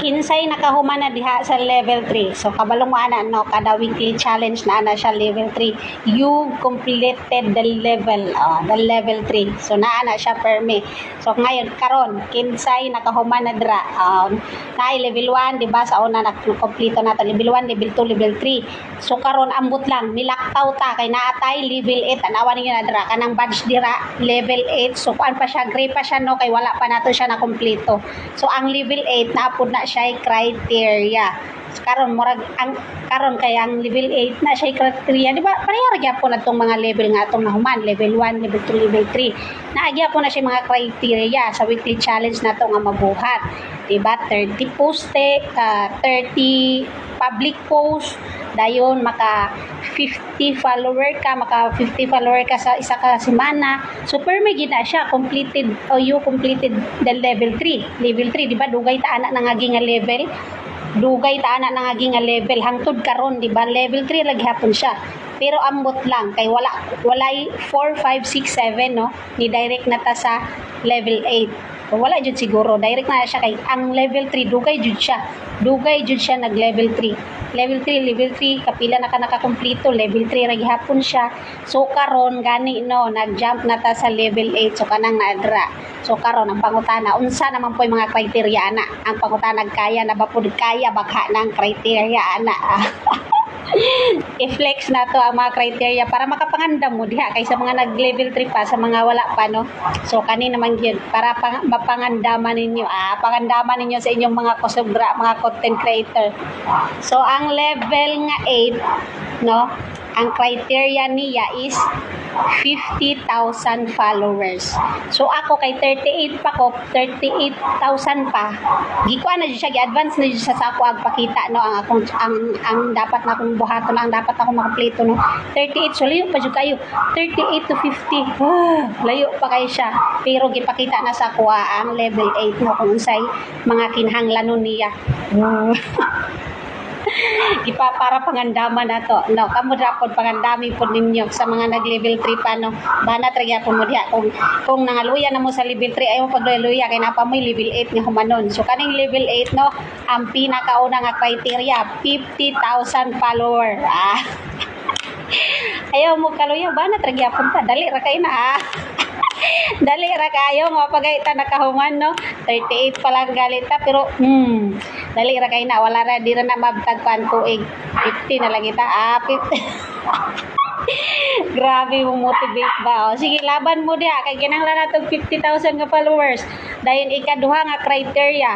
Kinsay nakahuman na diha sa level 3. So kabalong mo ana no kada weekly challenge na ana siya level 3. You completed the level 3. So naa na siya permi. So ngayon karon kinsay nakahuman na dira. Naay level 1 di ba sa una nagkumpleto na ta level 1, level 2, level 3. So karon ambot lang milaktaw ta kay naatay level 8 anawa ninyo na dira kanang badge dira level 8. So kuan pa siya gray pa siya no kay wala pa nato siya na kumpleto. So ang level 8 naapod na siya criteria. Karon murag ang karon kay ang level 8 na siya criteria di ba pareha ra gyapon atong mga level nga atong nahuman level 1 level 2 level 3 naagya po na siya mga criteria sa weekly challenge nato nga mabuhat di ba 30 poste 30 public post dayon maka 50 follower ka sa isa ka semana so permi gid na siya completed o you completed the level 3 di ba dugay ta ana nangagi nga level dugay ta ana nangagi nga level hangtod karon di ba level 3 lagi hapon siya pero ambot lang kay walay 4 5 6 7 no ni direct na ta sa level 8 so, wala jud siguro direct na siya kay ang level 3 dugay jud siya nag level 3 level 3 kapila na ka nakakumpleto level 3 ra gihapon siya so karon gani no nag-jump na ta sa level 8 so kanang naadra so karon ang pangutana unsa naman po'y mga criteria ana ang pangutana kaya na ba pud kaya baka ng criteria ana i-flex na to ang mga criteria para makapangandam mo diha kaysa mga nag-level 3 pa sa mga wala pa no. So kani naman gyud para mapangandaman ninyo pangandaman ninyo sa inyong mga kusubra, mga content creator. So ang level nga 8 no, ang criteria niya is 50,000 followers. So ako kay 38 pa ko, 38,000 pa. Gikuan na siya, gi-advance na siya sa ako agpakita no ang akong ang dapat na akong buhaton, ang dapat akong makumpleto no. 38 so layo pa jud kayo. 38 to 50. Layo pa kay siya. Pero gipakita na sa ako ang level 8 no kung unsay mga kinahanglanon niya. Para pangandaman na to no kamo ra pod pangandami pod ninyo sa mga nag level 3 pa no banat ra gyapon mo diha kung nangaluya na mo sa level 3 ayo pagluya kay napa mo level 8 nga humanon so kaning level 8 no ang pinakauna nga criteria 50,000 follower ayaw mo kaluya banat ra gyapon ta dali ra kay na dali ra kayo mapagayta nakahuman no 38 pa lang galita pero dali ra kay na wala ra di ra na mabtagpan tuig 50 na lang kita 50 grabe mo motivate ba sige laban mo diha kay kinahanglan natong 50,000 nga followers dayon ikaduha nga criteria